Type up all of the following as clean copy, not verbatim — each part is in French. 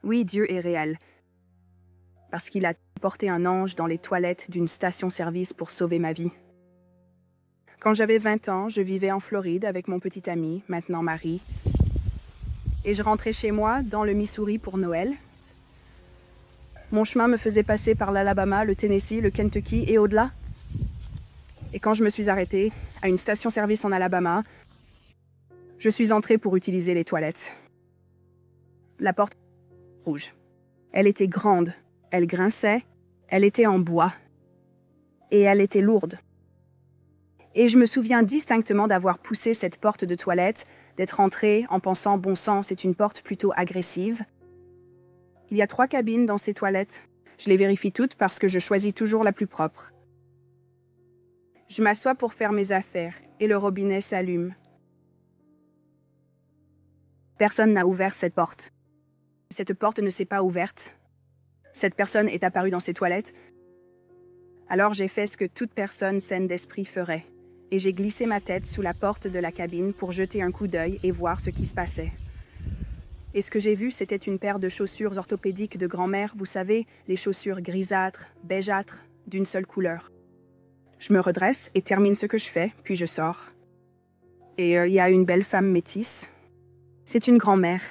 Oui, Dieu est réel. Parce qu'il a porté un ange dans les toilettes d'une station-service pour sauver ma vie. Quand j'avais 20 ans, je vivais en Floride avec mon petit ami, maintenant mari. Et je rentrais chez moi, dans le Missouri, pour Noël. Mon chemin me faisait passer par l'Alabama, le Tennessee, le Kentucky et au-delà. Et quand je me suis arrêtée à une station-service en Alabama, je suis entrée pour utiliser les toilettes. La porte rouge. Elle était grande, elle grinçait, elle était en bois. Et elle était lourde. Et je me souviens distinctement d'avoir poussé cette porte de toilette, d'être entrée en pensant « bon sang, c'est une porte plutôt agressive ». Il y a 3 cabines dans ces toilettes. Je les vérifie toutes parce que je choisis toujours la plus propre. Je m'assois pour faire mes affaires et le robinet s'allume. Personne n'a ouvert cette porte. Cette porte ne s'est pas ouverte. Cette personne est apparue dans ces toilettes. Alors j'ai fait ce que toute personne saine d'esprit ferait. Et j'ai glissé ma tête sous la porte de la cabine pour jeter un coup d'œil et voir ce qui se passait. Et ce que j'ai vu, c'était une paire de chaussures orthopédiques de grand-mère, vous savez, les chaussures grisâtres, bégeâtres, d'une seule couleur. Je me redresse et termine ce que je fais, puis je sors. Et il y a une belle femme métisse. C'est une grand-mère.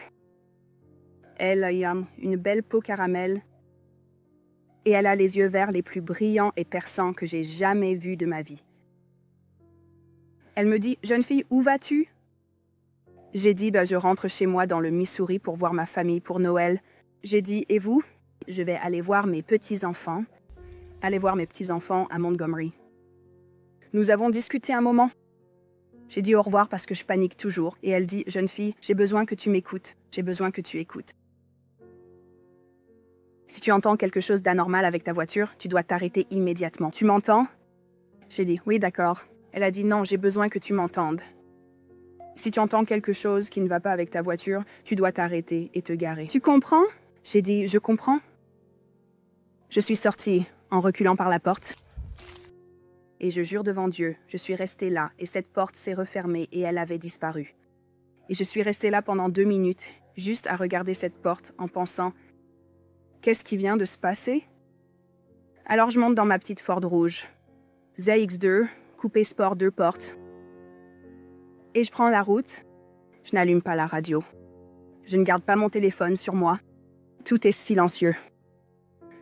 Elle a une belle peau caramel. Et elle a les yeux verts les plus brillants et perçants que j'ai jamais vus de ma vie. Elle me dit « Jeune fille, où vas-tu » J'ai dit « Je rentre chez moi dans le Missouri pour voir ma famille pour Noël. » J'ai dit « Et vous ?» Je vais aller voir mes petits-enfants. Aller voir mes petits-enfants à Montgomery. Nous avons discuté un moment. J'ai dit au revoir parce que je panique toujours. Et elle dit « Jeune fille, j'ai besoin que tu m'écoutes. J'ai besoin que tu écoutes. Si tu entends quelque chose d'anormal avec ta voiture, tu dois t'arrêter immédiatement. Tu m'entends ?» J'ai dit « Oui, d'accord. » Elle a dit « Non, j'ai besoin que tu m'entendes. Si tu entends quelque chose qui ne va pas avec ta voiture, tu dois t'arrêter et te garer. Tu comprends ?» J'ai dit « Je comprends. » Je suis sortie en reculant par la porte. Et je jure devant Dieu, je suis restée là et cette porte s'est refermée et elle avait disparu. Et je suis restée là pendant 2 minutes, juste à regarder cette porte en pensant « Qu'est-ce qui vient de se passer ?» Alors je monte dans ma petite Ford rouge. ZX2, coupé sport 2 portes. Et je prends la route. Je n'allume pas la radio. Je ne garde pas mon téléphone sur moi. Tout est silencieux.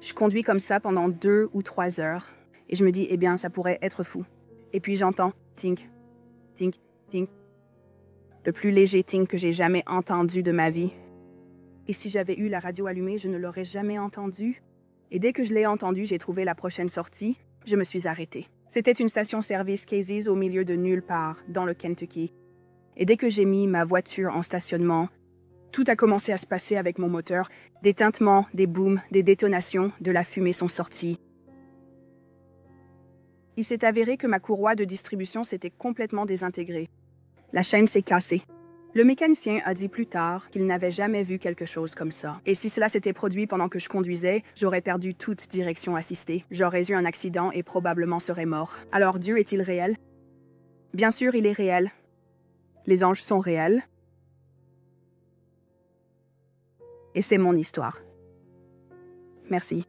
Je conduis comme ça pendant 2 ou 3 heures. Et je me dis, eh bien, ça pourrait être fou. Et puis j'entends tink, tink, tink. Le plus léger tink que j'ai jamais entendu de ma vie. Et si j'avais eu la radio allumée, je ne l'aurais jamais entendu. Et dès que je l'ai entendu, j'ai trouvé la prochaine sortie. Je me suis arrêtée. C'était une station-service Casey's au milieu de nulle part, dans le Kentucky. Et dès que j'ai mis ma voiture en stationnement, tout a commencé à se passer avec mon moteur. Des tintements, des booms, des détonations, de la fumée sont sortis. Il s'est avéré que ma courroie de distribution s'était complètement désintégrée. La chaîne s'est cassée. Le mécanicien a dit plus tard qu'il n'avait jamais vu quelque chose comme ça. Et si cela s'était produit pendant que je conduisais, j'aurais perdu toute direction assistée. J'aurais eu un accident et probablement serais mort. Alors Dieu est-il réel? Bien sûr, il est réel. Les anges sont réels. Et c'est mon histoire. Merci.